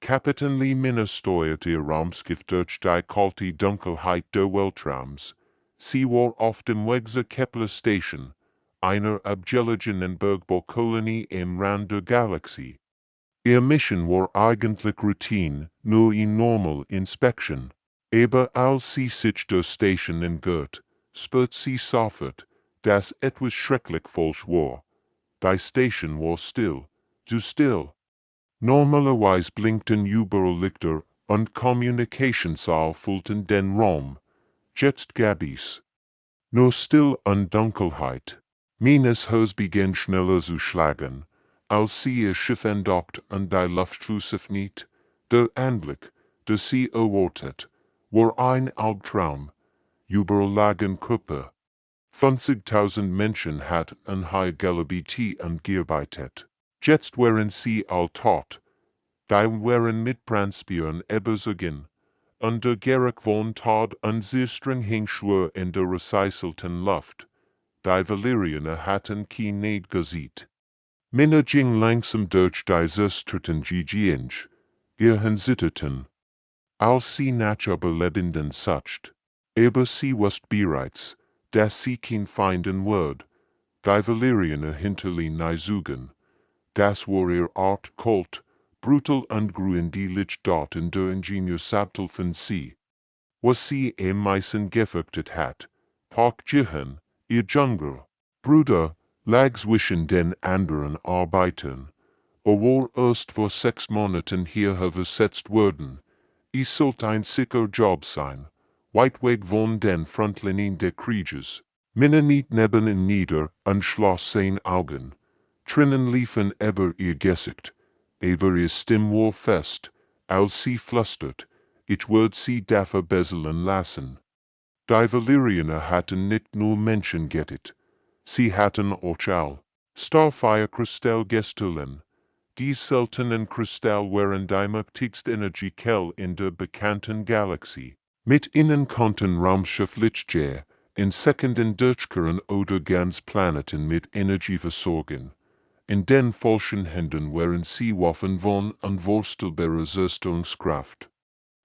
Kapitänlich steuerte Raumschiff durch die kalte Dunkelheit der Weltraums. Sie war auf dem Weg zur Kepler-Station, einer abgelegenen Bergbau-Kolonie im Rand der Galaxie. Ihr Mission war eigentlich Routine, nur in normal Inspection. Aber als sie sich der Station entgurt, spürt sie sofort, dass etwas schrecklich falsch war. Die Station war still, zu still. Normalerweise blinkten überall Lichter und Kommunikationssaal füllten den Raum. Jetzt gab es nur Still und Dunkelheit. Meines Herz begann schneller zu schlagen, als sie ihr Schiff entdockt und die Luftschleusen öffnet. Der Anblick, der sie erwartet, war ein Albtraum. Überall lagen Körper. 50.000 Menschen hatten an HFY-Geschichte und gearbeitet. Jetzt waren sie all tot. Die waren mit Brandspieren überzogen. Und der Geruch von Tod und sehr streng hing schwer in der recycelten Luft. Die Valerianer hatten kein Neid gesehen. Männer ging langsam durch die zerstörten Gegend. Ihr zitterten. Als sie nach Überlebenden sucht. Aber sie wusste bereits, dass sie kein Feinden wurde. Die Valerianer hinterließen Neisugen. Das war ihr Art kalt, brutal und gründlich dort in der Ingenieursabteil von sie. Was sie am meisten gefürchtet hat, Park Jihan, ihr jünger Bruder, lag zwischen den anderen Arbeitern. War erst vor 6 Monaten hierher versetzt worden. Es sollte ein sicherer Job sein, weit weg von den Frontlinien des Krieges. Männer nicht neben ihn nieder und schloss seine Augen. Tränen liefen über ihr Gesicht, aber ihr Stimme war fest, als sie flüstert, ich würde sie dafür beseln lassen. Die Valerianer hatten nicht nur Menschen getötet, sie hatten auch all Starfire-Kristall gestohlen. Die seltenen Kristall waren die mächtigste Energiequelle in der bekannten Galaxie. Mit ihnen konnten Raumschiff in Sekunden durchkehren oder ganz Planeten mit Energie versorgen. In den falschen Händen waren sie Waffen von unvorstellbarer Zerstörungskraft.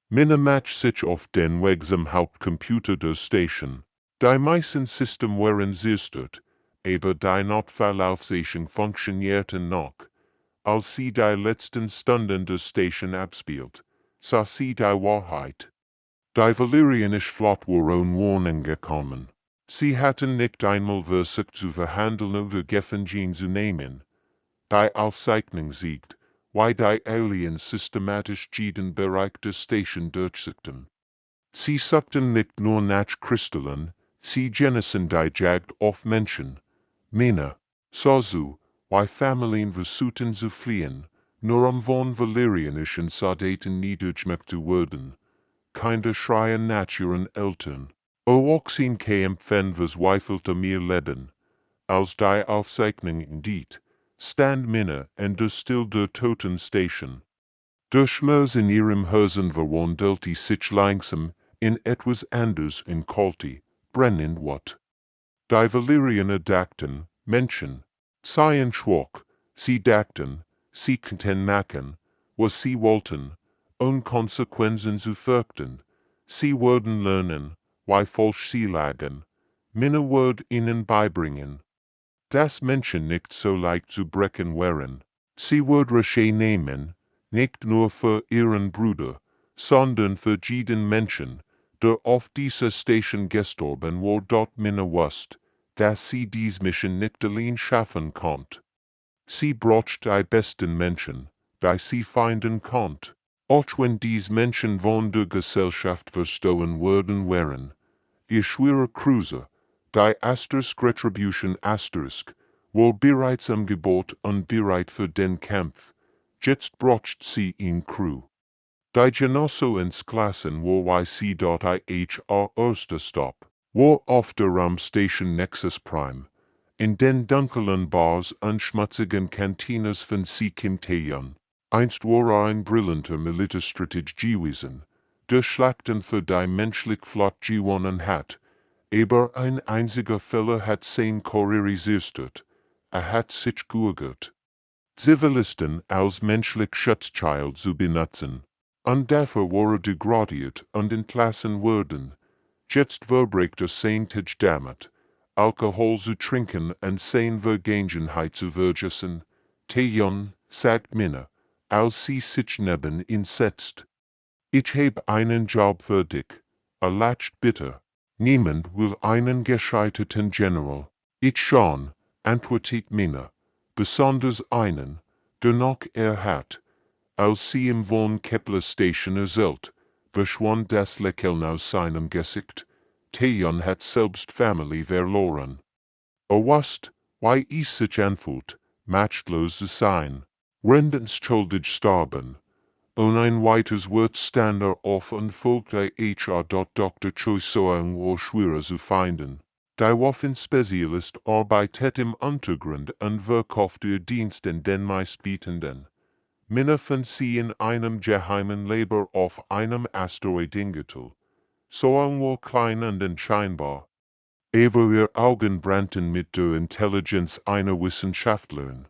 Männer match sich auf den Weg zum Hauptcomputer der Station. Die meisten Systeme waren zerstört, aber die Notfallaufzeichnung funktionierten noch. Als sie die letzten Stunden der Station abspielt, sah sie die Wahrheit. Die Valerianische Flotte war ohne Warnung gekommen. Sie hatten nicht einmal versucht zu verhandeln oder Gefangen zu nehmen. Die Aufzeichnung siegt, wie die Aliens systematisch jeden Bereich der Station durchsuchten. Sie suchten nicht nur nach Kristallen, sie genießen die Jagd auf Menschen. Männer, so wie Familien versuchten zu fliehen, nur von valerianischen Soldaten niedergemacht zu werden. Kinder schreien nach ihren Eltern. Auch in kämpfen verzweifelte mir Leben. Als die Aufzeichnung endet, stand Männer in der Still der Toten Station. Der Schmerz in ihrem Herzen verwandelte sich langsam in etwas anderes in kalte, brennend Wut. Die Valerianer dachten, Menschen seien schwach, sie dachten, sie könnten machen, was sie wollten, ohne Konsequenzen zu fürchten. Sie würden lernen, wie falsch sie lagen. Männer würden ihnen beibringen, dass Menschen nicht so leicht zu brechen wären. Sie würden Rache nehmen, nicht nur für ihren Bruder, sondern für jeden Menschen, der auf dieser Station gestorben war. Dort Männer wussten, dass sie dies Mission nicht allein schaffen konnte. Sie braucht die besten Menschen, die sie finden konnte. Auch wenn dies Menschen von der Gesellschaft verstohlen worden wären. Ihr schwerer Cruiser, die Asterisk Retribution Asterisk, war bereits am Gebot und bereit für den Kampf. Jetzt braucht sie in Crew. Die Genosso ins Klassen war sie dort erster Stop, war auf der Raumstation Nexus Prime. In den dunklen Bars und schmutzigen Kantines von Kim-Taeyeon. Einst war ein brillanter Militärstrateg gewesen, der Schlachten für die menschliche Flotte gewonnen hat, aber ein einziger Fehler hat sein Karriere zerstört. Hat sich geärgert. Zivilisten aus menschlich Schutzschild zu benutzen. Und dafür wurde degradiert und entlassen worden. Jetzt verbrecht sich damit, Alkohol zu trinken und seine Vergangenheit zu vergessen. Tejon, sagt Minna, als sie sich neben ihn setzt. Ich heb einen Job für dich. Lacht bitte. Niemand will einen gescheiterten General. Ich schon, antwortet Minna. Besonders einen, der noch hat. Als sie im Wohnkepler-Station erzählt, verschwand das Lächeln aus seinem Gesicht. Tejon hat selbst Familie verloren. Was, why is sich anfühlt, machtlos zu sein. Rendenschuldig starben. Und ein weiteres Wort stand auf und folgte Dr. Choisoang war schwerer zu finden. Der Waffenspezialist arbeitet im Untergrund und verkaufte Dienste den meistbietenden. Minna fand sie in einem geheimen Labor auf einem Asteroidengürtel. Soang war klein und unscheinbar. Aber ihr Augen brannten mit der Intelligenz einer Wissenschaftlerin,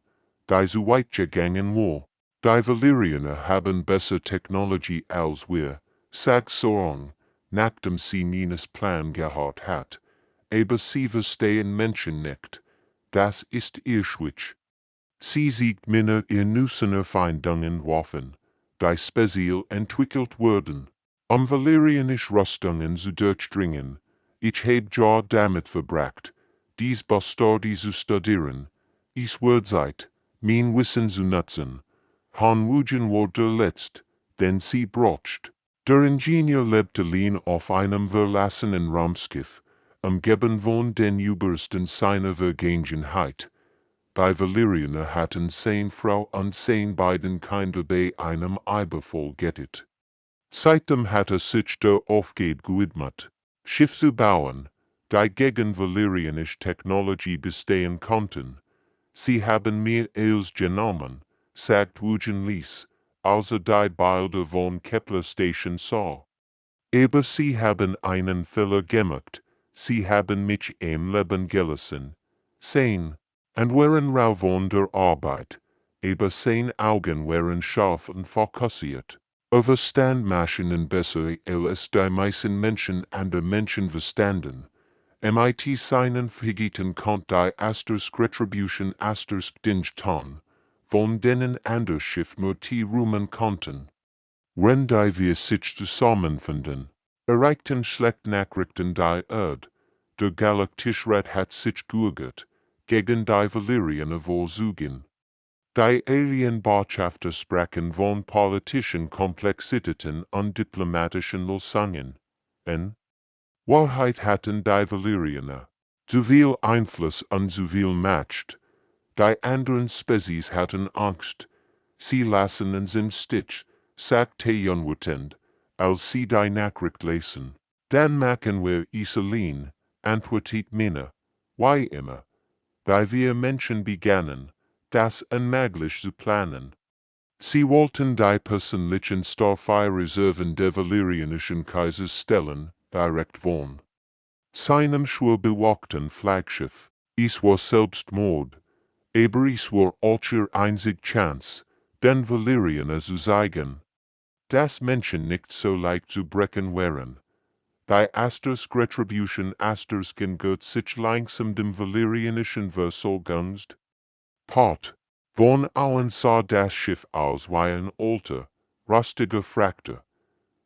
die so weit gegangen war. Die Valerianer haben besser Technologie als wir, sagt Soang, nachdem sie Minnas Plan gehabt hat. Aber sie verstehen Menschen nicht. Das ist ihr Schwitz. Sie sieht Minna ihr Nussener Feindungen Waffen, die speziell entwickelt wurden, valerianische Rüstungen zu durchdringen. Ich heb ja damit verbracht, dies Bastardi zu studieren. Ich Zeit, mein Wissen zu nutzen. Han Wujen war der Letzt, den sie braucht. Der Ingenieur lebte allein auf einem verlassenen Raumschiff, umgeben von den Überresten seiner Vergangenheit. Die Valerianer hatten seine Frau und seine beiden Kinder bei einem Überfall gerettet. Seitdem hat sich der Aufgabe gewidmet, Schiff zu bauen, die gegen valerianische Technologie bestehen konnten. Sie haben mehr als genommen, sagt Wujen Lies, als die Bilder von Kepler Station sah. Aber sie haben einen Fehler gemacht, sie haben mich am Leben gelassen. Sein, und waren rau von der Arbeit, aber sein Augen waren scharf und fokussiert. Verstand Maschinen besser als die meisten Menschen an der Menschen verstanden. MIT seinen Vergeten konnte die Asters Retribution Asters Dington, von denen anders Schiff nur die rumen konnten. Wenn die wir sich zusammenfinden, erreichten schlecht Nachrichten die Erde. Der Galaktische Rat hat sich geärgert, gegen die Valerianer vorzugehen. Die Alien-Botschafter sprachen von politischen Komplexitäten und diplomatischen Lösungen. In Wahrheit hatten die Valerianer zu viel Einfluss und zu viel Macht. Die anderen Spezies hatten Angst. Sie lassen uns im Stich, sagt Tejon wütend, als sie die Nachricht lesen. Dann machen wir es allein, antwortet Minna. Why immer? Die wir Menschen begannen, das unmöglich zu planen. Sie wollten die persönlichen Starfire-Reserven der valerianischen Kaisers stellen, direkt von seinem schwerbewachten Flaggschiff. Es war Selbstmord, aber es war auch einzige Chance, den Valerianer zu zeigen, dass Menschen nicht so leicht zu brechen wären. Die Asters Retribution Asters gehört sich langsam dem valerianischen Versorgunst. Part. Von allen sah das Schiff aus wie ein alter, rostiger Frachter.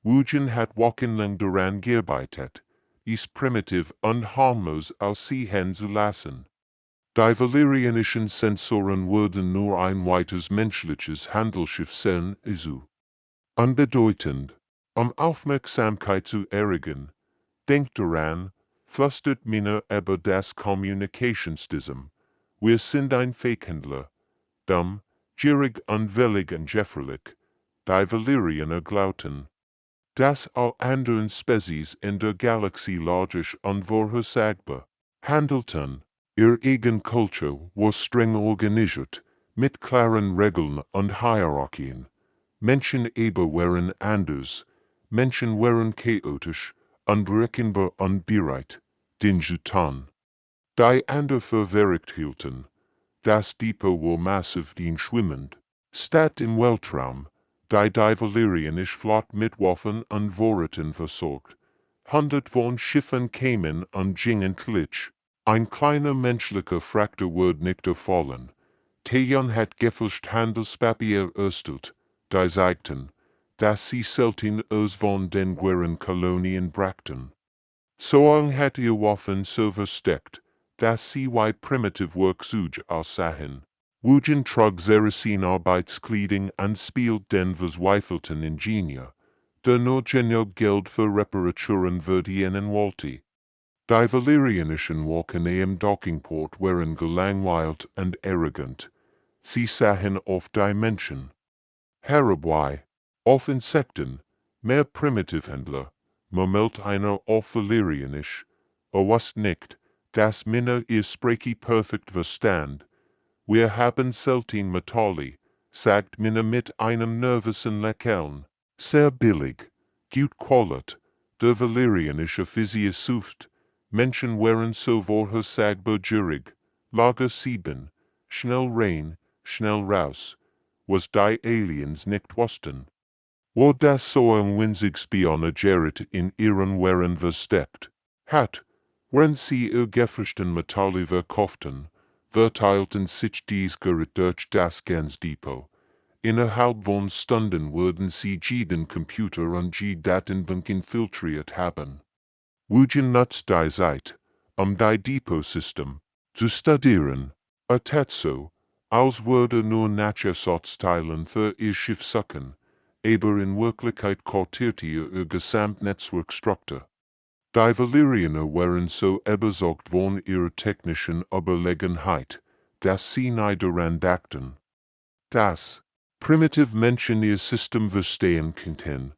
Wujen hat wochenlang daran gearbeitet, es primitiv und harmlos aussehen zu lassen. Die valerianischen Sensoren würden nur ein weiteres menschliches Handelsschiff sehen, unbedeutend, Aufmerksamkeit zu erregen. Denkt daran, flüstert Minna über das Kommunikationssystem. Wir sind ein Fake-Händler. Dumm, gierig und willig und jähferlich. Die Valerianer glaubten, dass all anderen Spezies in der Galaxie logisch und vorhersagbar handelten. Ihr eigen Kultur war streng organisiert, mit klaren Regeln und Hierarchien. Menschen aber waren anders. Menschen waren chaotisch, unberechenbar und bereit, Dinge zu tun, die andere für verrückt hielten. das Depot war massiv den schwimmend. Stadt im Weltraum, die valerianische Flott mit Waffen und Vorräten versorgt. Hundert von Schiffen kämen und gingen glitsch. Ein kleiner menschlicher Fragte wurde nicht erfallen. Tejan hat gefälscht Handelspapier erstellt, die zeigten, dass sie selten aus von den Guerin-Kolonien brachten. Soang hat ihr Waffen so versteckt, dass sie wie primitive Werkzeuge aussahen. Wujen trug Zerasin Arbeitskleidung und spielt den verzweifelten Ingenieur, der nur genug Geld für Reparaturen verdienen wollte. Die valerianischen Walken im Dockingport waren gelangweilt und arrogant. Sie sahen auf die Menschen herabwei, auf Insekten, mehr Primitivhändler, murmelt einer auf valerianisch, was nicht, das Minna ihr Sprache perfekt verstand. Wir haben selten Metalle, sagt Minna mit einem nervösen Lächeln. Sehr billig, gut qualit, der valerianische Physik. Menschen wären so vorhersagbar gierig, Lager 7, schnell rein, schnell raus, was die Aliens nicht wussten. War das so ein winzig Spionagerit in ihren Waren versteckt? Wenn sie ihr gefrischten Metalle verkauften, verteilten sich dies Gerät durch das ganze Depot. Innerhalb von Stunden würden sie jeden Computer und jede Datenbank infiltriert haben. Wujen nutzt die Zeit, die Depot-System zu studieren. Tat so, als würde nur Natursatz-Teilen für ihr Schiff suchen, aber in Wirklichkeit kartierte ihr Gesamtnetzwerkstruktur. Die Valerianer waren so überzeugt von ihrer technischen Überlegenheit, dass sie nie daran dachten, dass primitive Menschen ihr System verstehen könnten.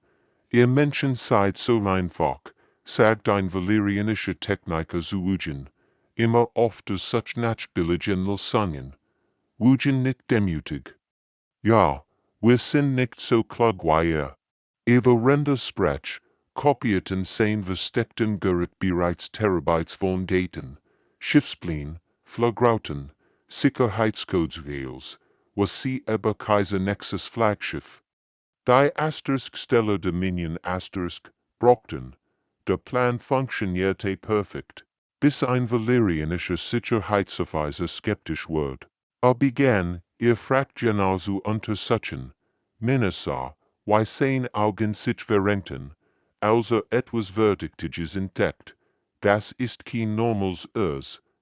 Ihr Menschen seid so einfach, sagt ein valerianischer Techniker zu Wujen, immer öfter such nachbilligen Lasagne. Wujen nicht demütig. Ja, wir sind nicht so klug wie ihr. Während Sprech, kopierten sein versteckten Gerät bereits Terabytes von Daten, Schiffsplänen, Flugrouten, Sicherheitscodes, was sie über Kaiser Nexus Flaggschiff. Die Stellar Dominion brauchten. Der Plan funktionierte perfekt, bis ein valerianischer Sicherheitsoffizier skeptisch wurde. Begann, ihr fragt genauso untersuchen. Minnesah, wie sein Augen sich verrenkten, also etwas Verdächtiges entdeckt. Das ist kein normals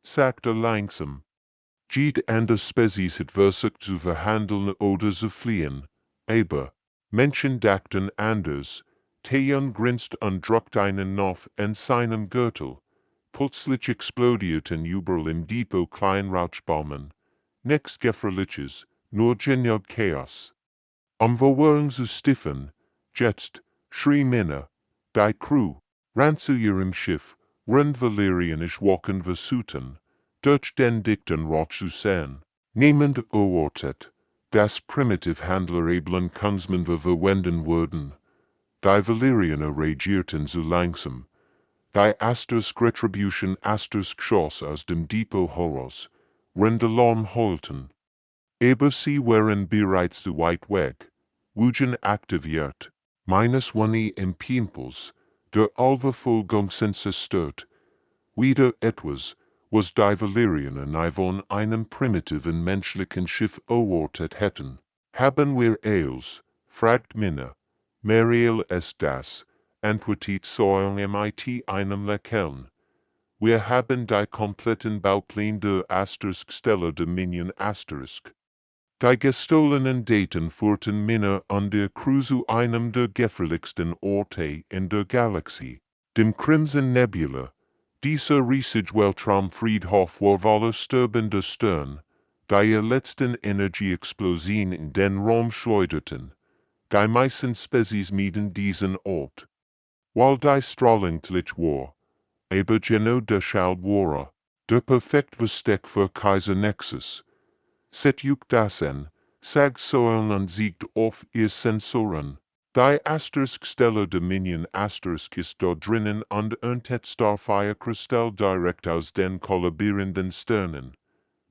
sagte langsam. Jede andere Spezies hat versucht zu verhandeln oder zu fliehen, aber Menschen dachten anders. Theon grinst und drückt einen Knopf an seinem Gürtel. Plötzlich explodierten überall im Depot Kleinrauchbomben. Nichts Gefährliches, nur genug Chaos. Verwirrung zu Stiffen, jetzt, schrie Minna, die Crew, ran zu ihrem Schiff, rund valerianisch walken versuchten, durch den dichten Rauch zu sehen. Niemand erwartet, dass Primitivhandler eblen Kunstmann verwenden würden. Die Valerianer reagierten so langsam. Die Retribution schoss aus dem Depot heraus, wenn der Alarm heulten. Aber sie waren bereits zu weit weg. Wujen aktiviert. -1 im Impuls, der Alverfolgung zerstört. Wieder etwas, was die Valerianer nie von einem primitiven menschlichen Schiff erwartet hätten. Haben wir eils, fragt Minna. Mariel ist das, antwortet Soang mit einem Lächeln. Wir haben die kompletten Baupläne der Stellar Dominion *. Die gestohlenen Daten führten Minna an der Crew zu einem der gefährlichsten Orte in der Galaxie, dem Crimson Nebula. Dieser riesige Weltraumfriedhof war voller sterbender Stern, die ihr letzten Energieexplosionen in den Raum schleuderten. Die meisten Spezies mieden diesen Ort. Weil die Strahlung gleich war, aber genau deshalb war der perfekt Versteck für Kaiser Nexus. Set juckt das an, sagt Soil und siegt auf ihr Sensoren. Die Stellar Dominion ist dort drinnen und erntet Starfire-Kristall direkt aus den kollabierenden Sternen.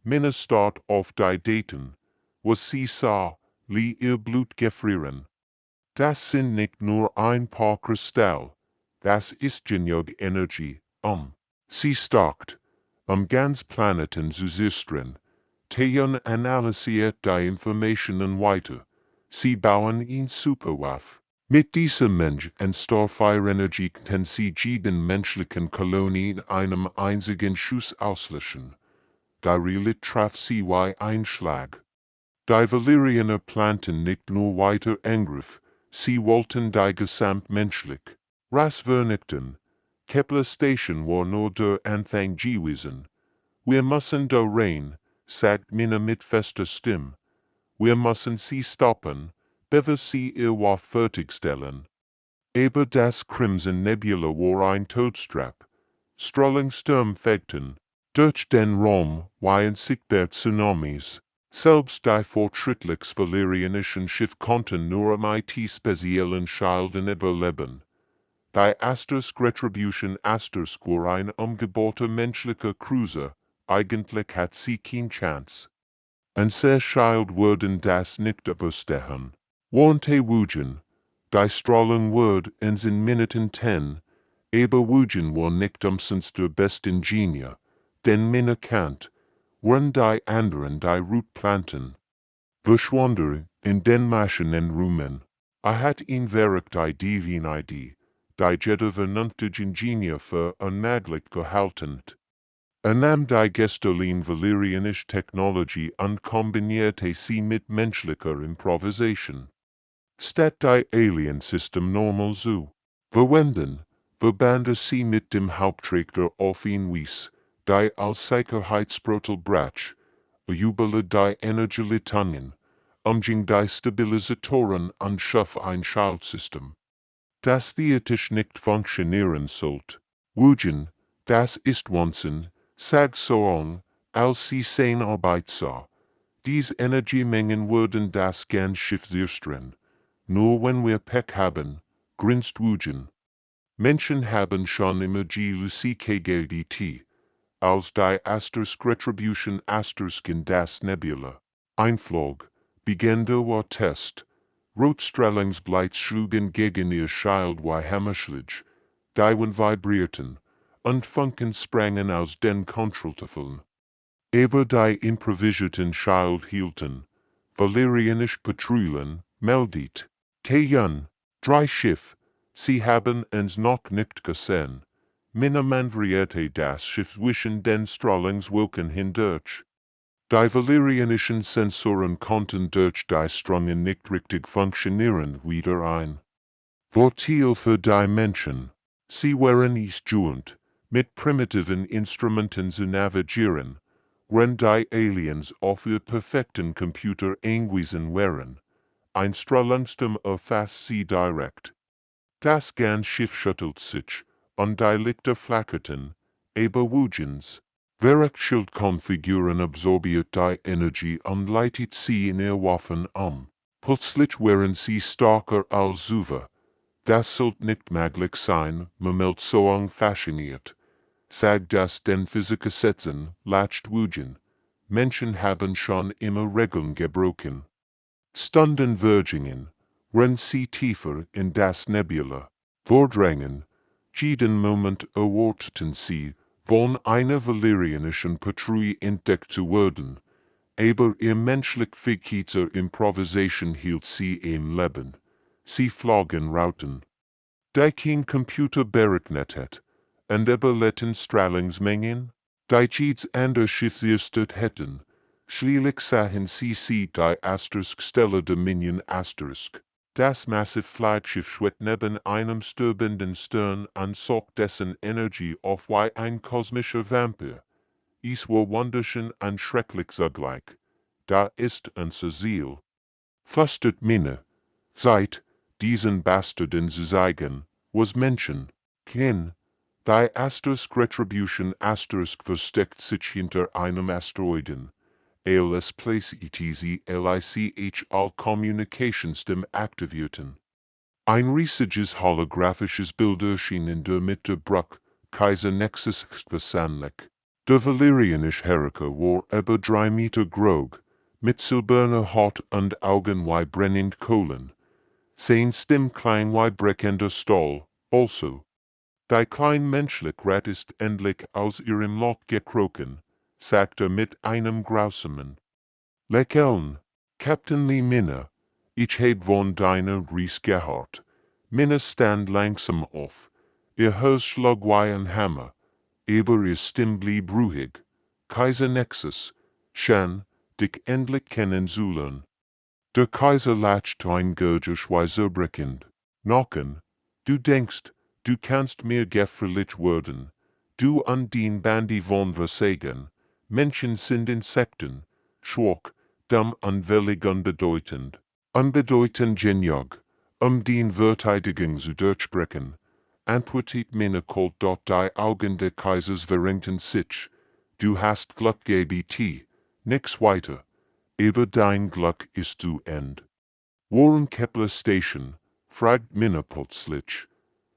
Minne start auf die Daten, was sie sah, li ihr Blut gefrieren. Das sind nicht nur ein paar Kristall, das ist genug Energie, sie starkt, ganz Planeten zu sistren. Teon analysiert die Informationen weiter. Sie bauen ihn Superwaff. Mit diesem Mensch und Starfire-Energie kann sie jeden menschlichen Kolonie in einem einzigen Schuss auslöschen. Die traf sie wie ein Schlag. Die Valyrianer planten nicht nur weiter Angriff, sie wollten die gesamtmenschlich Rasse vernichten. Kepler Station war nur der Anfang gewesen. Wir müssen da rein, sagt Minna mit fester Stimme. Wir müssen sie stoppen, bevor sie ihr Waffe fertigstellen. Aber das Crimson Nebula war ein Todstrap. Strahlungssturm fegten. Durch den Raum weihen sich der Tsunamis. Selbst die fortschrittlichs valyrianischen Schiff konnten nur speziellen Schilden überleben. Die Asterisk Retribution Asterisk war ein umgebauter menschlicher Cruiser. Eigentlich hat sie kein Chance. Ein sehr Schild würden das nicht überstehen. Warnte Wujen. Die Strahlung wird in Minuten 10, aber Wujen war nicht umsonst der beste Ingenieur, den Minna kannt, waren die anderen die Route planten. Verschwander in den Maschinen Rumen. Hat ihn während die Divin-ID, die jeder vernünftige Ingenieur für unmöglich gehalten. Nahm die Gestolin valyrianische Technologie und kombinierte sie mit menschlicher Improvisation. Statt die Alien-System normal zu verwenden, verband sie mit dem Haupttrichter auf ihn wies, die als Sicherheitsprottelbrach, jubele die Energieleitungen, ging die Stabilisatoren und schuf ein Schaltsystem, das theoretisch nicht funktionieren sollte. Wujen, das ist Wahnsinn, sagt Soong, als sie seine Arbeit sah. Diese Energiemengen würden das ganze Schiff zerstören. Nur wenn wir Pech haben, grinst Wujen. Menschen haben schon immer GLCKGDT, als die Asterisk Retribution Asterisk in das Nebula einflog, begann der Test. Rotstrahlungsblitz schlugen gegen ihr Schild wie Hammerschläge, die vibrierten, und Funken sprangen aus den Kontrolltafeln. Aber die improvisierten Schild hielten. Valyrianisch Patrouillen, meldet. Tejan, drei Schiff, sie haben uns noch nicht gesehen. Minna manövrierte das Schiff zwischen den Strahlungswolken hindurch. Die valyrianischen Sensoren konnten durch die Strungen nicht richtig funktionieren wieder ein. Vorteil für die Menschen. Sie waren nicht gewohnt, mit primitiven Instrumenten zu navigieren, wenn die Aliens auf ihr perfekten Computer angewiesen waren. Ein Strahlungsturm erfasst sie direkt. Das ganze Schiff schüttelt sich, und die Lichter flackerten, aber Wugens Werkschildkonfiguren absorbiert die Energie und leitet sie in ihr Waffen um. Plötzlich waren sie stärker als zuvor. Das sollte nicht möglich sein, Mamelt Soang fasziniert. Sagt das den Physikgesetzen, lacht Wujen. Menschen haben schon immer Regeln gebrochen. Stunden Virgingen, wenn sie tiefer in das Nebula vordrängen, jeden Moment erwarteten sie, von einer valyrianischen Patrouille entdeckt zu werden, aber ihr menschlich Fähigkeit Improvisation hielt sie im Leben. Sie flogen Rauten. Die kein Computer berechnet hat, und überlitten Strahlungsmengen, die jedes andere Schiff zerstört hätten. Schließlich sahen sie die Asterisk Stellar Dominion Asterisk. Das massive Flaggschiff schwebt neben einem stirbenden Stern und saugt dessen Energie auf wie ein kosmischer Vampir. Es war wunderschön und schrecklich zugleich. Da ist unser Ziel. Flüstert Minna. Seit diesen Bastarden zu zeigen, was Menschen kennen. Die Asterisk Retribution Asterisk versteckt sich hinter einem Asteroiden. ALS Place ETZ all Communicationsystem aktivierten. Ein riesiges holographisches Bild erschien in der Mitte Bruck, Kaiser Nexus wahrscheinlich. Der valyrianische Herrke war über 3 Meter groß, mit silberner Haut und Augen wie brennend Kohlen. Sein Stimm klang wie brechender Stahl, also. Die klein menschlich Rat ist endlich aus ihrem Lot gekrochen, sagte mit einem grausamen Lächeln. Captain Lee Minna, ich heb von deiner Ries gehört. Minna stand langsam auf. Ihr Hals schlug wie ein Hammer, aber ihr Stimm blieb ruhig. Kaiser Nexus, schön, dich endlich kennenzulernen. Der Kaiser lacht ein Gurgisch wie zerbrechend. Knochen, du denkst, du kannst mir gefährlich werden. Du an den Bandi von Versagen. Menschen sind Insekten, schwach, dumm und völlig unbedeutend. Unbedeutend genug, den Verteidigung zu durchbrechen. Antwortet meine kalt dort die Augen des Kaisers verrenkten sich. Du hast Glück gebt, nix weiter. Aber dein Glück ist zu End. Worum Kepler Station, fragt Minna plötzlich.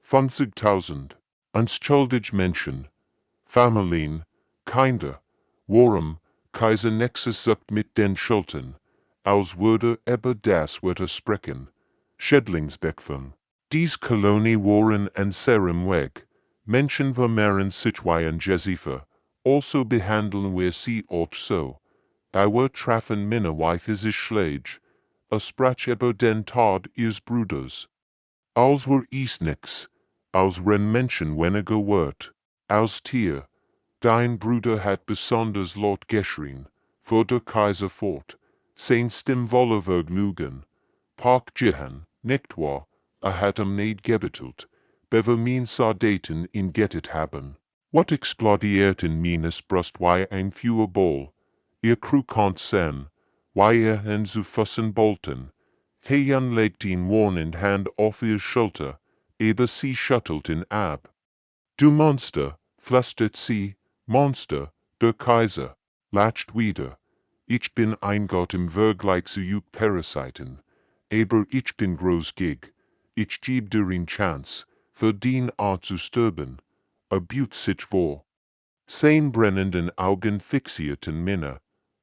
50.000. Unschuldig Menschen. Familien, Kinder. Worum, Kaiser Nexus sagt mit den Schultern, als würde über das Wetter sprechen. Schädlingsbeckfern. Dies Kolonie waren en serem Weg. Menschen vermehren sich wie ein Jesifer, also behandeln wir sie auch so. Wir trafen Minna wie physisch schlecht. Sprach über den Tod ihres Bruders. Als wir is nix, als ren Menschen weniger wert, als Tier. Dein Bruder hat besonders laut geschrien, fuhr der Kaiser fort, sein Stimm voller Vergnügen. Park Jihan, nicht wahr, hat nicht gebetelt, bever mein Soldaten ihn gettet haben. Wat explodiert in meines Brust wie ein Feuerball. Ihr krukant sen, wie hen zu fassen bolten. Thejan legt ihn warnend Hand auf ihr Schulter, aber sie schüttelt ihn ab. Du Monster, flüstert sie, Monster, der Kaiser, lacht wieder. Ich bin ein Gott im Vergleich zu juk Parasiten, aber ich bin groß gig. Ich geb dir in Chance, für den Art zu sterben. Büt sich vor. Sein brennenden Augen fixierten Minna.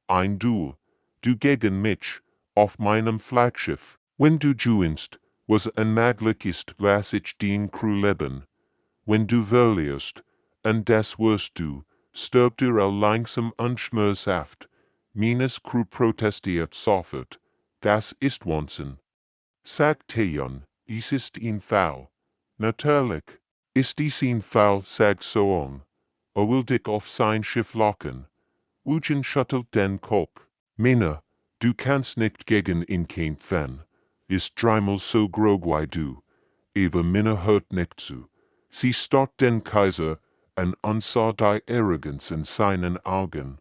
Ein Duel, du gegen mich, auf meinem Flaggschiff. Wenn du juinst, was unmöglich ist, lass ich den Crew leben. Wenn du verlierst, und das wirst du, stirbt ihr langsam und schmerzhaft. Meines Crew protestiert sofort. Das ist Wahnsinn. Sagt Theon, dies ist ein Fall. Natürlich. Ist dies ein Fall, sagt Soong. Will dich auf sein Schiff locken. Eugen schüttelt den Kopf. Minna, du kannst nicht gegen ihn kämpfen. Ist dreimal so groß wie du. Aber Minna hört nicht zu. Sie starrt den Kaiser und sah die Arroganz in seinen Augen.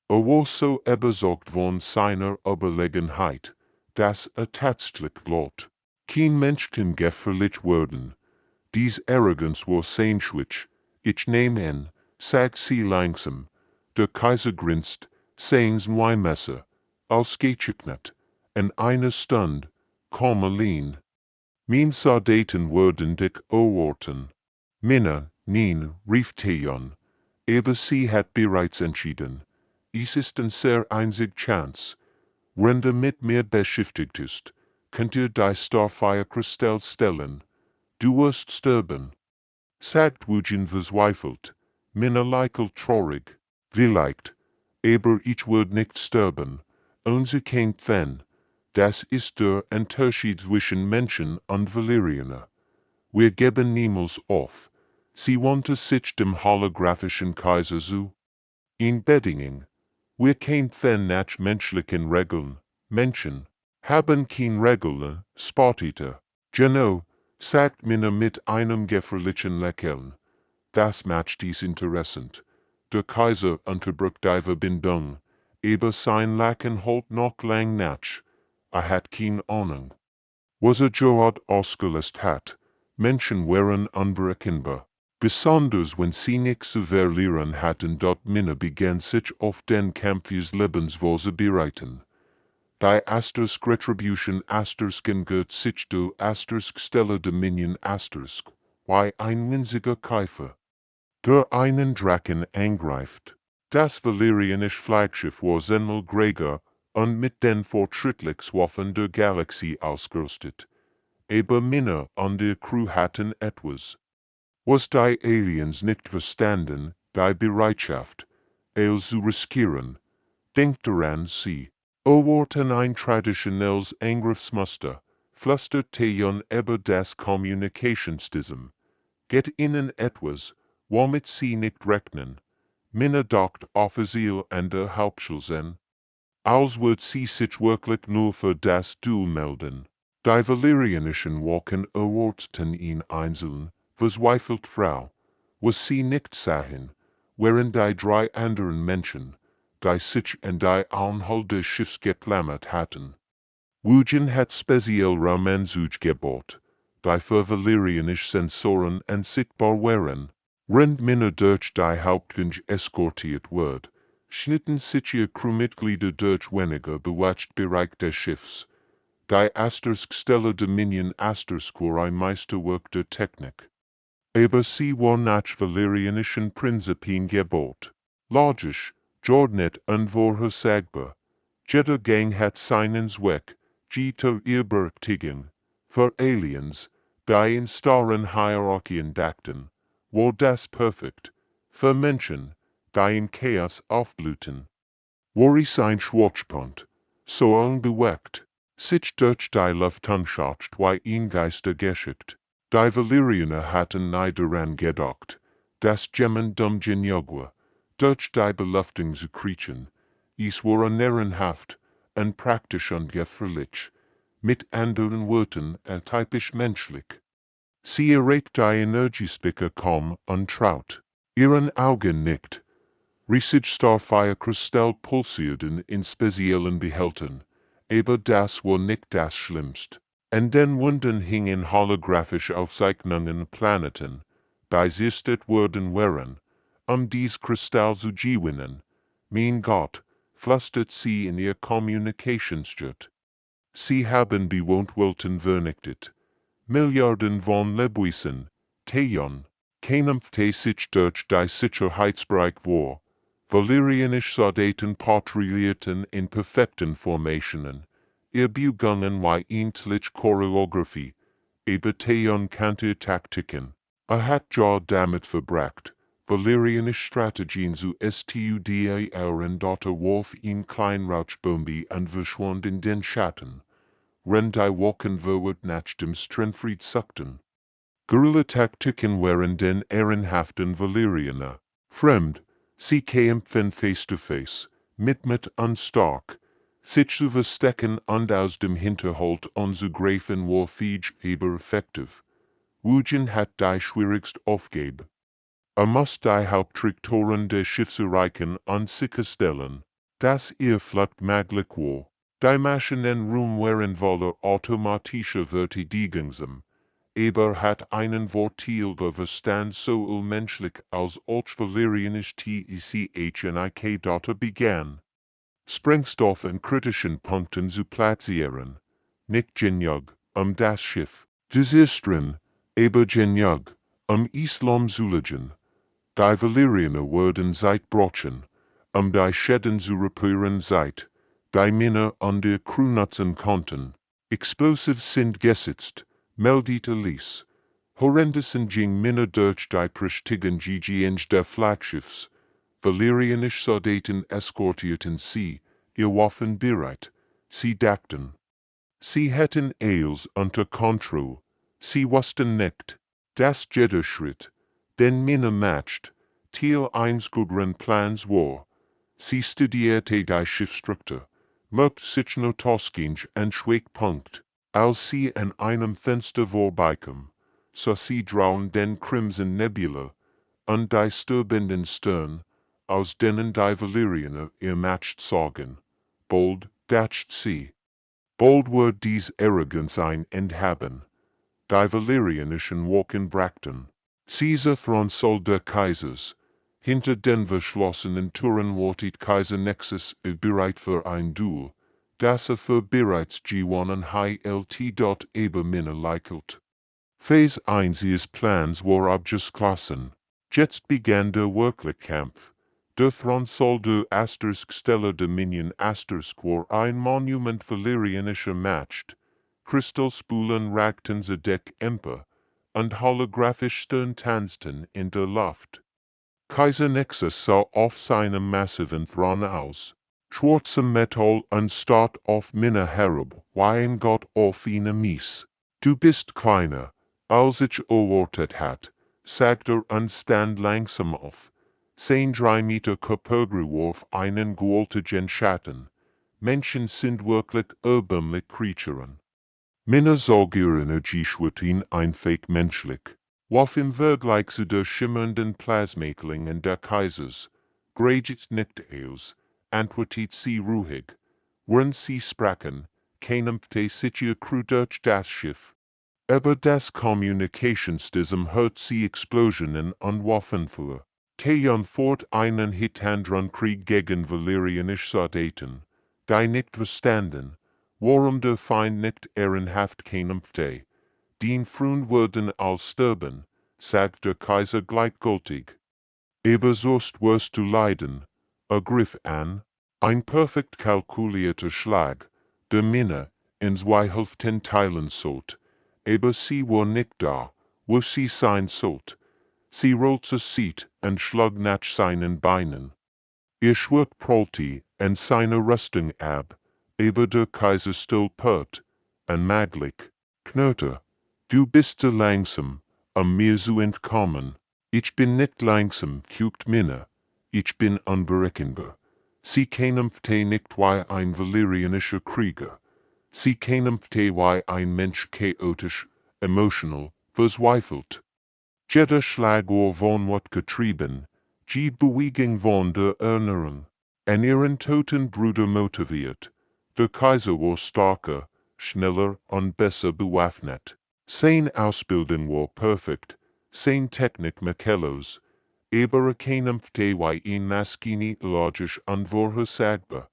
War so überzeugt von seiner Überlegenheit, dass tatsächlich glaubt, kein Mensch kann gefährlich werden. Dies Arroganz war seinschwitsch. Ich nehm an, sagt sie langsam. Der Kaiser grinst, seins Messer, als geknicknet, in einer Stund, komm allein. Mein Soldaten würden dich erwarten. Minna, nein, rief Theon, aber sie hat bereits entschieden. Es ist eine sehr einzige Chance. Wenn du mit mir beschäftigt ist, könnt ihr die Starfire-Kristall stellen. Du wirst sterben. Sagt Eugen verzweifelt. Minna lächelt traurig. Vielleicht. Aber ich würde nicht sterben. Unser kämpfen. Das ist der Unterschied zwischen Menschen und Valyrianer. Wir geben niemals auf. Sie wandte sich dem holographischen Kaiser zu. In Bedingungen. Wir kämpfen nach menschlichen Regeln. Menschen haben keine Regeln, spottete. Genau, sagt Minna mit einem gefährlichen Lächeln. Das macht dies interessant. Der Kaiser unterbrach die Verbindung, aber sein Lachen holt noch lang nach. Hat keine Ahnung. Was dort ausgelöst hat. Menschen waren unberechenbar. Besonders wenn sie nichts zu verlieren hatten, dort Minna begann sich auf den Kampf ihres Lebens vorzubereiten. Die Asterisk Retribution Asterisk gehört sich du Asterisk Stellar Dominion Asterisk, wie ein winziger Käfer, der einen Drachen angreift. Das Valerianische Flaggschiff war zehnmal größer und mit den Fortschrittlichswaffen der Galaxie ausgerüstet. Aber Männer an der Crew hatten etwas, was die Aliens nicht verstanden, die Bereitschaft, es zu riskieren. Denkt daran, sie erwarten ein traditionelles Angriffsmuster, flüstert Theon über das Kommunikationssystem. Geht ihnen etwas, womit sie nicht rechnen. Männer dacht offiziell an der Hauptschule, als wird sie sich wirklich nur für das Duell melden. Die Valerianischen Wachen erwarteten ihn einzeln, verzweifelt Frau, was sie nicht sahen, während die drei anderen Menschen, die sich an die Anhalt des Schiffs geklammert hatten. Wujen hat speziell Romanzug gebaut, die für Valerianische Sensoren unsichtbar waren. Wenn Männer durch die Hauptgang eskortiert wird, schnitten sich ihr Crewmitglieder durch weniger bewacht Bereich des Schiffs. Die Asterskstelle Dominion Asterskur ein Meisterwerk der Technik. Aber sie war nach Valerianischen Prinzipien gebaut. Logisch, geordnet und vorhersagbar. Jeder Gang hat seinen Zweck, die zur Berechtigung. Für Aliens, die in starren Hierarchien dachten, war das perfekt. Für Menschen, die in Chaos aufblühten, war es ein Schwachpunkt. So unbewegt, sich durch die Luftanschaucht wie ein Geister geschickt. Die Valerianer hatten nie daran gedacht, dass jemand dumm genug durch die Beluftung zu kriechen. Es war ehrenhaft und praktisch und gefährlich. Mit anderen Worten, typisch menschlich. Sie erregt die Energiespeicher kaum und traut ihren Augen nicht. Riesig Starfire-Kristall pulsierten in speziellen Behältern, aber das war nicht das Schlimmste. An den Wänden hingen holographische Aufzeichnungen Planeten, die sichtet worden waren, dies Kristall zu gewinnen. Mein Gott, flüstert sie in ihr Kommunikationsjet. Sie haben bewohnt Welten vernichtet. Milliarden von Lebewesen, Theon, kämpfte sich durch die Sicherheitsbereich war. Valerianische Soldaten patrouillierten in perfekten Formationen. Ihr Bewegungen wie ähnlich Choreografie, aber Theon kannte Taktiken. Hat ja damit verbracht, Valerianische Strategien zu studieren, warf ihn Kleinrauchbombe und verschwand in den Schatten. Wenn die Wachen verwirrt nach dem Strenfried suchten. Guerilla-Taktiken waren den ehrenhaften Valerianer fremd. Sie kämpfen face-to-face, mit und stark. Sich zu verstecken und aus dem Hinterhalt anzugreifen war fähig, aber effektiv. Wujen hat die schwierigste Aufgabe. Muss die Haupttraktoren des Schiffs erreichen und sicherstellen, dass ihr flott möglich war. Die Maschinen waren voller automatischer Verteidigungsem, aber hat einen Vorteil der Verstand so menschlich als Valerianisch TECHNIK begann. Sprengstoff in kritischen Punkten zu platzieren. Nicht genug, das Schiff desistren, aber genug, Islam zu legen. Die Valerianer wurden zeitbrochen, die Schäden zu reparieren die Männer an der Crew nutzen konnten. Explosiv sind gesetzt, meldete Lies. Horrendessen ging Männer durch die prächtigen GGNs der Flaggschiffs. Valerianische Soldaten eskortierten sie, ihr Waffen bereit. Sie dachten, sie hätten alles unter Kontrolle. Sie wussten nicht, dass jeder Schritt, den Männer macht, Teil eines guten Plans war. Sie studierte die Schiffsstruktur, merkt sich notausgehend ein Schwachpunkt, als sie an einem Fenster vorbeikam, sah sie draußen den Crimson Nebula, und die stürmenden Stern, aus denen die Valerianer ihr Macht sorgen. Bald dacht sie. Bald wird dies Arroganz ein Endhaben. Die Valerianischen Wachen brachten. Caesar Thronsaal der Kaisers. Hinter den verschlossenen Türen wartet Kaiser Nexus bereit für ein Duell, das für bereits gewonnen HLT. Männer leichelt. Phase 1 ihres Plans war abgeschlossen. Jetzt begann der wirkliche Kampf. De Fronsol de Stellar Dominion war ein Monument Valerianischer Macht, Kristallspulen ragten ze Deck Emper, und holographisch tanzten in der Luft. Kaiser Nexus sah auf seinem massiven Thron aus, schwarzem Metall und starrt auf Minna herab, wie ein Gott auf eine Mies. Du bist kleiner, als ich erwartet hat, sagte und stand langsam auf. Sein 3 Meter Körper warf einen gewaltigen Schatten. Menschen sind wirklich erbärmliche Kreaturen. Minna sah ihre Energieschwirrten einfach menschlich. Warf im Vergleich zu der schimmernden Plasmatlingen der Kaisers, gräget nicht aus, antwortet sie ruhig. Während sie sprachen, kämpfte sich ihr Crew durch das Schiff. Aber das Kommunikationssystem hört sie Explosionen und Waffenfuhr. Tejan fort einen hitanderen Krieg gegen valerianische Soldaten, die nicht verstanden, warum der Feind nicht ehrenhaft kämpfte. Den Freund würden als sterben, sagt der Kaiser gleichgültig. Aber sonst wirst du leiden, ergriff an, ein perfekt kalkulierter Schlag, der Minna in 2 Hälften teilen sollte, aber sie war nicht da, wo sie sein sollte. Sie rollte sich und schlug nach seinen Beinen. Schwert prallte an seiner Rüstung ab, aber der Kaiser stolpert, unmöglich, knurrte. Du bist zu langsam, mir zu entkommen. Ich bin nicht langsam, guckt Minna. Ich bin unberechenbar. Sie kämpfte nicht wie ein valerianischer Krieger. Sie kämpfte wie ein Mensch chaotisch, emotional, verzweifelt. Jeder Schlag von wat getrieben, die Bewegung von der Erinnerung, an ihren toten Bruder motiviert. Der Kaiser war starker, schneller und besser bewaffnet. Seine Ausbildung war perfekt, seine Technik makellos, aber kämpfte wie ein Maskini logisch und vorhersagbar.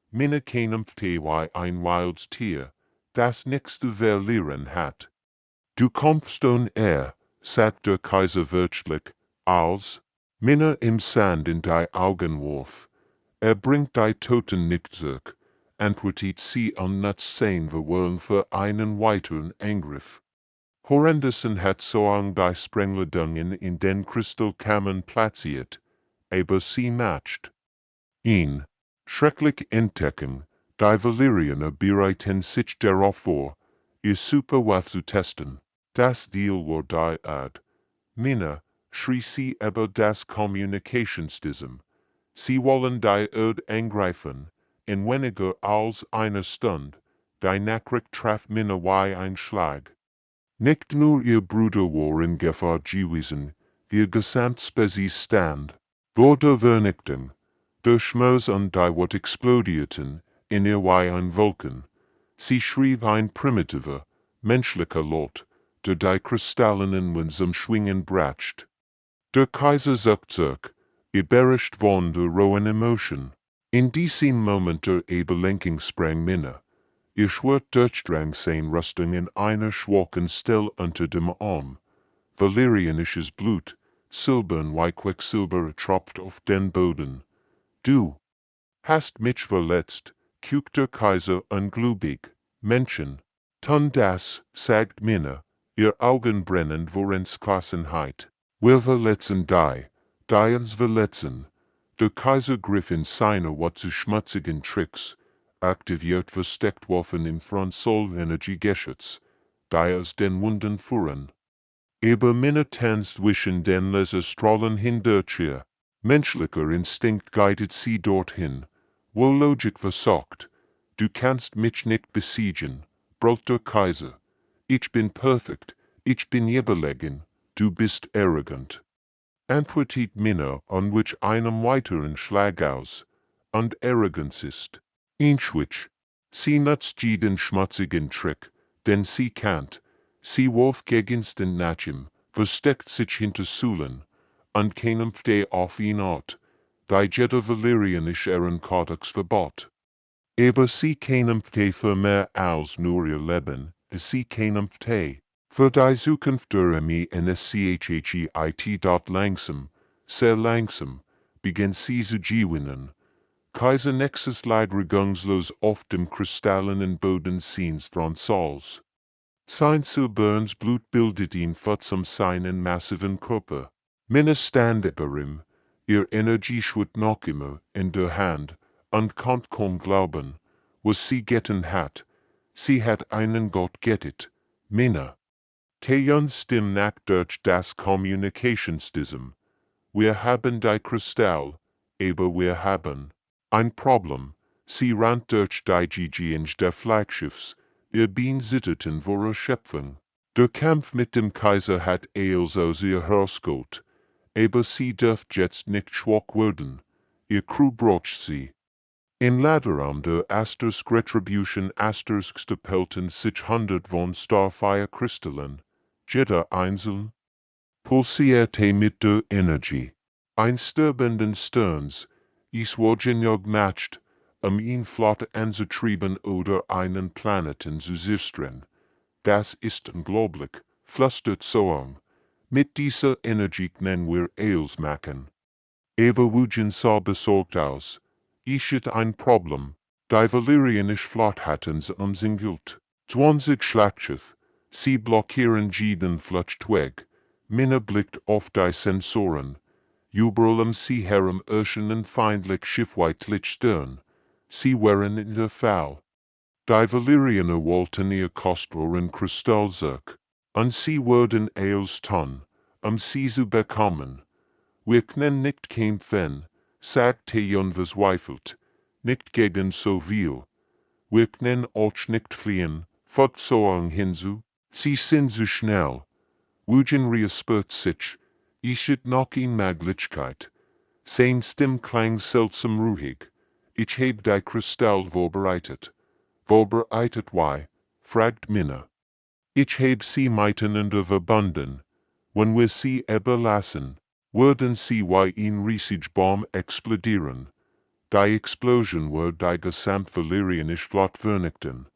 Minna kämpfte wie ein wildes Tier, das nichts zu verlieren hat. Du kommst sagt der Kaiser wörtlich, als Minna im Sand in die Augen warf. Bringt die Toten nicht zurück, antwortet sie und nutzt sein Verwirrung für einen weiteren Angriff. Horrendussen hat soang die Sprengladungen in den Kristallkammern platziert, aber sie matcht ihn. Schrecklich entdecken, die Valerianer bereiten sich darauf vor, ihr Superwaffe zu testen. Das Deal war die Art. Minna, schrie sie über das Kommunikationssystem. Sie wollen die Erde angreifen, in weniger als einer Stunde. Die Nachricht traf Minna wie ein Schlag. Nicht nur ihr Bruder war in Gefahr gewesen, ihr Gesamtspezies stand vor der Vernichtung. Der Schmerz und die Wort explodierten in ihr wie ein Vulkan. Sie schrieb ein primitiver, menschlicher Lot, der die kristallenen Wind zum Schwingen bracht. Der Kaiser sagt zurück, überrascht von der rohen Emotion. In diesem Moment der Überlenkung sprang Minna. Ihr Schwert durchdrang sein Rüstung in einer schwachen Stelle unter dem Arm. Valerianisches Blut, silbern wie Quecksilber, tropft auf den Boden. Du hast mich verletzt, guckt der Kaiser ungläubig. Menschen, tun das, sagt Minna, ihr Augen brennend vor Entschlossenheit. Wir verletzen die uns verletzen. Der Kaiser griff in seine zu schmutzigen Tricks, aktiviert Verstecktwaffen im Front-Soul-Energie-Geschütz, die aus den Wunden fuhren. Aber Minna tanzt zwischen den Laserstrahlen hindurch. Menschlicher Instinkt guidet sie dorthin, wo Logik versagt. Du kannst mich nicht besiegen, brüllt der Kaiser. Ich bin perfekt, ich bin überlegen, du bist arrogant. Antwortet Minna an which einem weiteren Schlag aus, und Arroganz ist. Inschwich, sie nutzt jeden schmutzigen Trick, den sie kannt. Sie warf gegenstand nach ihm, versteckt sich hinter Säulen, und kämpfte auf ihn Art, die jeder valerianisch ihren Kodex verbot. Aber sie kämpfte für mehr als nur ihr Leben, sie kämpfte für die Zukunft der Armee NSCHHEIT. Langsam, sehr langsam, began sie zu gewinnen. Kaiser Nexus leid regungslos auf dem kristallenen Boden seines Thronsaals. Sein Silbernes Blut bildet ihn zum seinen massiven Körper. Männer stand über ihm, ihr Energie schwirrt noch immer in der Hand, und konnte kaum glauben, was sie getan hat. Sie hat einen Gott gerettet. Männer. Tejon stimmt nach durch das Kommunikationssystem. Wir haben die Kristall, aber wir haben ein Problem. Sie rannt durch die GGNG der Flaggschiffs, ihr Bein zitterten vor ihrer Schöpfung. Der Kampf mit dem Kaiser hat eils aus ihr herausgeholt, aber sie dürft jetzt nicht schwach werden. Ihr Crew braucht sie. In Lateram der Asterisk Retribution Asterisk stapelten sich 100 von Starfire-Kristallen, jeder einzeln pulsierte mit der Energie. Ein sterbenden Sterns, es wurden matcht, ihn Flotte anzutrieben oder einen Planeten zu sichern. Das ist unglaublich, flüstert Soang. Mit dieser Energie können wir alles machen. Aber Wujen sah besorgt aus. Ich hatte ein Problem. Die Valyrianische Flotte hatten sie umsingelt. 20 Schlachtschiff. Sie blockieren jeden Flutschweg. Minna blickt auf die Sensoren. Überall sie herum erscheinen feindlich Schiffweitlich Stern. Sie waren in der Fall. Die Valyrianer wollten ihr kostbaren Kristall zurück. Und sie wurden als tun, sie zu bekommen. Wir können nicht kämpfen, sagt Theon verzweifelt, nicht gegen so viel. Wir können auch nicht fliehen, fügt Soang hinzu, sie sind so schnell. Wujen reaspert sich, ich hätt noch eine Möglichkeit. Sein Stimm klang seltsam ruhig. Ich heb die Kristall vorbereitet. Vorbereitet why? Fragt Minna. Ich heb sie miteinander verbunden. Wenn wir sie überlassen, würden sie wie ein riesig Bomb explodieren. Die Explosion wird die gesamt Valyrianische Flotte vernichten.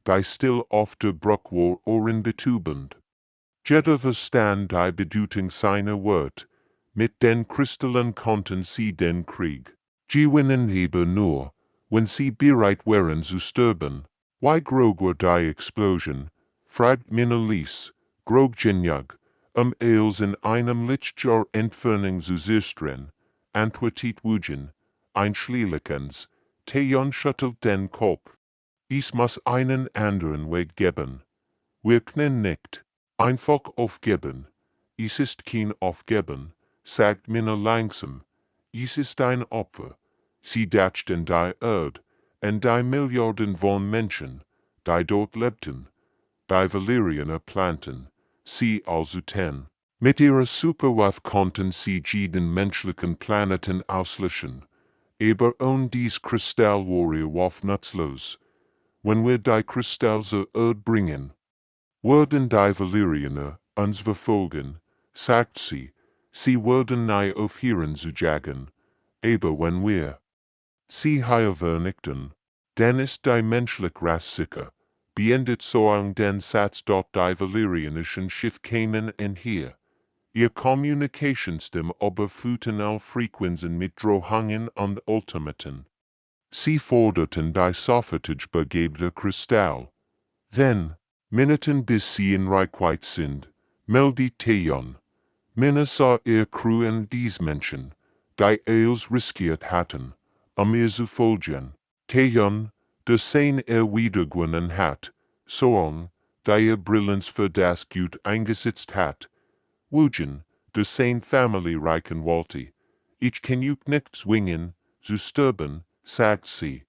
Die still auf der Brücke war ohrenbetäubend. Jeder verstand die Bedeutung seiner Wort. Mit den Kristallen konnten sie den Krieg gewinnen aber nur, wenn sie bereit waren zu sterben. Wie groß war die Explosion? Fragt Minna Lies. Groß genug, als in einem Lichtjahr Entfernung zu sichern, antwortet Wujen. Einschläfens, Theon schüttelt den Kopf. Es muss einen anderen Weg geben. Wir können nicht einfach aufgeben. Es ist kein Aufgeben, sagt Minna langsam. Es ist ein Opfer. Sie dachten die Erde, und die Milliarden von Menschen, die dort lebten. Die Valyrianer planten, sie also ten. Mit ihrer Superwaffe konnten sie jeden menschlichen Planeten auslöschen. Aber ohne dies Kristall war ihr Waffe nutzlos. Wenn wir die Kristall zur Erde bringen, würden die Valyrianer uns verfolgen, sagt sie. Sie würden nie aufhören zu jagen. Aber wenn wir sie hier vernichten, dann ist die menschliche Rasse sicher. Beendet Soang den Satz dort die valyrianischen Schiff kämen und hier. Ihr Kommunikationssystem überfluten all Frequenzen mit Drohungen und Ultimaten. Sie forderten die sofort begebene Kristall. Then, Minuten bis sie in Reichweite sind, meldet Theon. Minna sah ihr Crew und dies Menschen, die als riskiert hatten, ihr zu folgen. Theon, der sein wiedergewonnen hat, Soang, der Brillanz für das Gut eingesetzt hat. Wujen, der sein Familie reichen wollte. Ich kann euch nicht zwingen, zu sterben, sagt sie.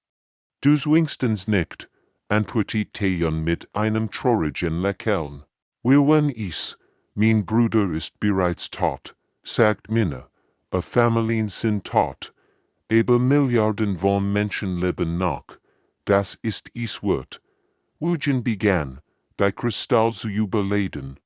Du zwingst uns nicht, antwortet Theon mit einem traurigen Lächeln. Wenn ich, mein Bruder ist bereits tot, sagt Minna, Familien sind tot, aber Milliarden von Menschen leben noch, das ist es wert. Wujen begann, die Kristall zu überleben.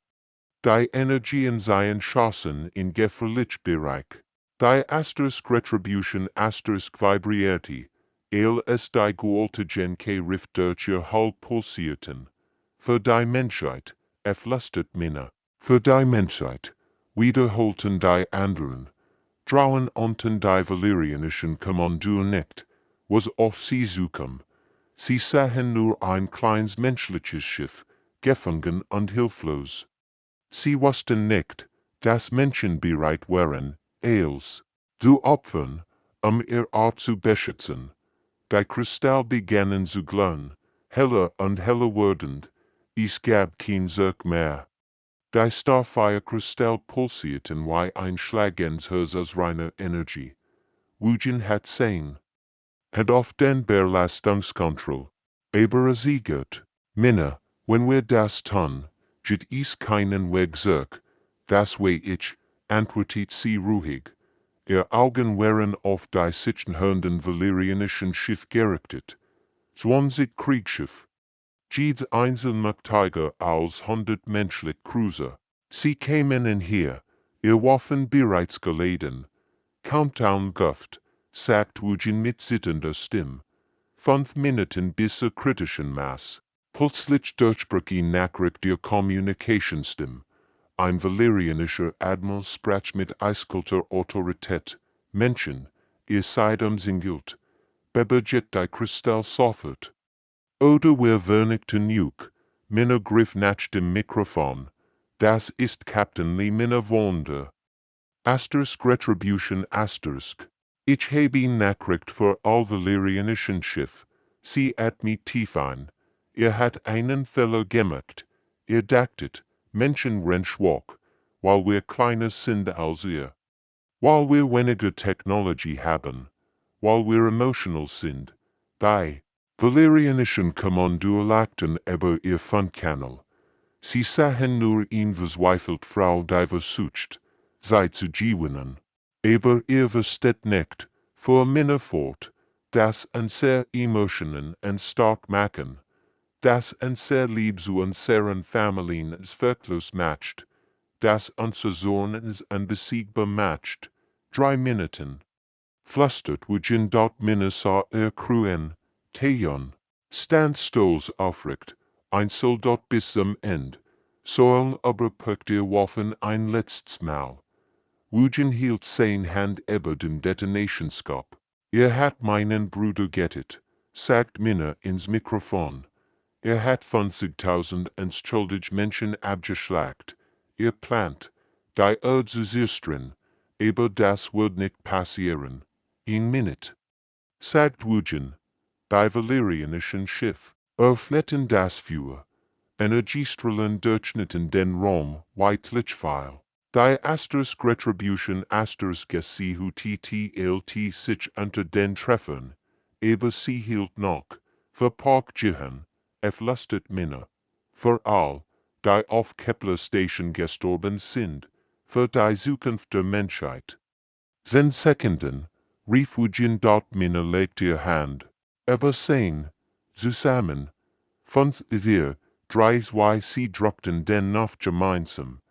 Die Energien seien schossen in gefährlich Bereich. Die Asterisk Retribution Asterisk vibrierte, es die geoltigen Rift durch ihr Hull pulsierten. Für die Menschheit, flüstert Minna, für die Menschheit, wiederholten die anderen. Drauen unten die valyrianischen Kommandeur nicht, was auf sie zukommen. Sie sahen nur ein kleines menschliches Schiff, gefangen und hilflos. Sie wussten nicht, dass Menschen bereit waren, eils zu opfern, ihr Art zu beschützen. Die Kristall begannen zu glühen, heller und heller werdend, es gab kein Zurück mehr. Die Starfire-Kristall pulsierten wie ein Schlagensherz aus reiner Energie. Wujen hat sein. Hat auf den Belastungskontroll. Aber sie geht. Minna, wenn wir das tun, gibt es keinen Weg zurück. Das weiß ich, antwortet sie ruhig. Ihr Augen waren auf die sich hörenden valyrianischen Schiff gerichtet. 20 Kriegsschiffe. Jedes einzelmächtiger als 100 menschliche Cruiser. Sie kamen in hier, ihr Waffen bereits geladen. Countdown guft, sagt Wujen mit zitternder Stimme. 5 Minuten bis zur kritischen Maß. Plötzlich durchbrach ihn Nachricht der Kommunikationsstimme. Ein valyrianischer Admiral sprach mit eiskalter Autorität. Menschen, ihr seid umsingelt. Beberget die Kristall sofort. Oder wir vernichten Nuke. Minna griff nach dem Mikrofon. Das ist Captain Lee Minna Wonder. Asterisk Retribution Asterisk. Ich habe Nachricht für all valyrianischen Schiff. Sie atmet tief ein. Hat einen Fehler gemacht. Dachtet, Menschen sind schwach, weil wir kleiner sind als ihr. Weil wir weniger Technologie haben. Weil wir emotional sind. Die valyrianischen Kommandeur lachten über ihr Funkkanal. Sie sahen nur verzweifelt Frau die versucht, sie zu gewinnen. Aber ihr versteht nicht, fuhr Minna fort, dass ein sehr Emotionen und stark machen, dass ein sehr lieb zu unseren Familien wirklich matcht, dass unser Sohn unbesiegbar matcht. 3 Minuten. Flüstert Wujen dort Minna sah Crewen, Tejon, stand stolz aufrecht, ein Soldat bis zum Ende, sollen aber packt ihr Waffen ein letztes Mal. Wujen hielt seine Hand über dem Detonationskopf. Hat meinen Bruder gettet, sagt Minna ins Mikrofon. Hat 50.000 unschuldige Menschen abgeschlagt. Plant, die Erde zu zerstören, aber das wird nicht passieren. In Minute. Sagt Wujen, bei valyrianischen Schiff, öffneten das Feuer. Energiestrahlen durchschnitten den Raum, weitlich viel. Die Asterisk Retribution Asterisk SCHUTTLT sich unter den Treffern, aber sie hielt noch, für Parkgehen, lustet Minna. Für all, die auf Kepler Station gestorben sind, für die Zukunft der Menschheit. 10 Sekunden, rief Wujen dort Minna legt ihr Hand. Aber sein, zusammen, 5 wir, 3 sie druckten den noch gemeinsam.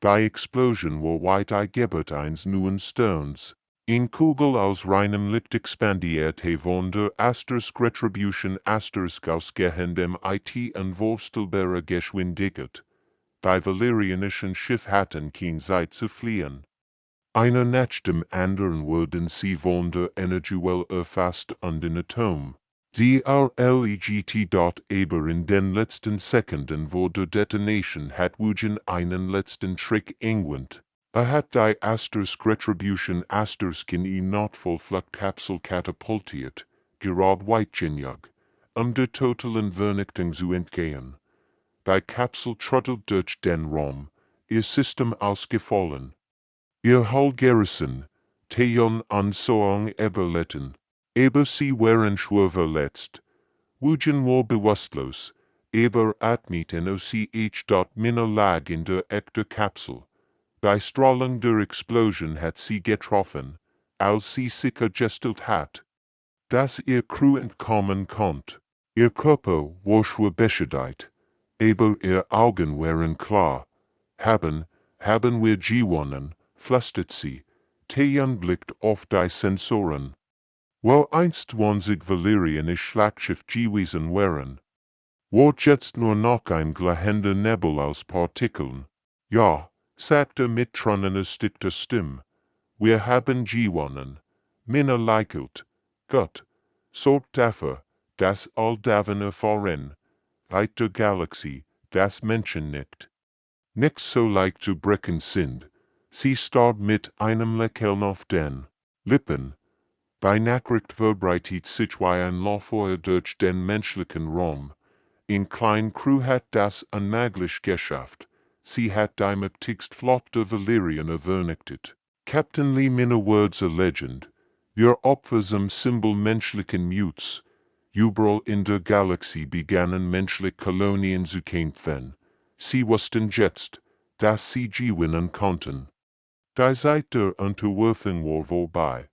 Die Explosion war weit Gebert eines neuen Sterns. In Kugel aus reinem Licht expandierte von der Asterisk Retribution Asterisk ausgehendem IT unvorstellbarer Geschwindigkeit. Die valyrianischen Schiff hatten kein Zeit zu fliehen. Einer nach dem anderen wurden sie von der Energiewelle erfasst und in Atom. Die RLEGT. Aber in den letzten Sekunden vor der Detonation hat Wujen einen letzten Trick angewandt. Hat die Asterisk Retribution Asterisk in die Notfallfluchtkapsel katapultiert, gerade weitgängig, der totalen Vernichtung zu entgehen. Die Kapsel trottelt durch den Raum, ihr System ausgefallen. Ihr Hull gerissen, Tejon an Soang überlitten. Aber sie waren schwer verletzt. Wujen war bewusstlos, aber atmeten OCH. Minna lag in der echten Kapsel. Die Strahlung der Explosion hat sie getroffen, als sie sich gestellt hat. Dass ihr Crew entkommen konnte. Ihr Körper war schwer beschädigt, aber ihr Augen waren klar. Haben wir gewonnen, flüstert sie. Tejon blickt auf die Sensoren. Wo einst 20 valyrianische Schlachtschiff gewesen wären. War jetzt nur noch ein glühender Nebel aus Partikeln. Ja, sagte mit tränenärstigter Stimme. Wir haben gewonnen. Minne likelt. Gut. Sorgt dafür, dass all davon erfahren. Weit der Galaxie, das Menschen nicht so leicht zu brechen sind. Sie starb mit einem Lächeln auf den Lippen. Bei Nachricht verbreitet sich wie ein Lauffeuer durch den menschlichen Raum. In klein Crew hat das unmöglich geschafft. Sie hat die mächtigste Flotte der Valyrian vernichtet. Captain Lee minne words a legend. Ihr Opfer zum Symbol menschlichen Muts. Überall in der Galaxie begannen menschliche Kolonien zu kämpfen. Sie wussten jetzt, dass sie gewinnen konnten. Die Zeit der Unterwerfung war vorbei.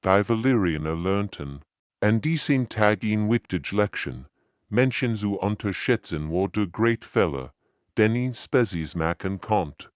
Die Valyrianer lernten an diesen Tag eine wichtige Lektion. Menschen zu unterschätzen war der great Fehler, den eine Spezies machen konnte.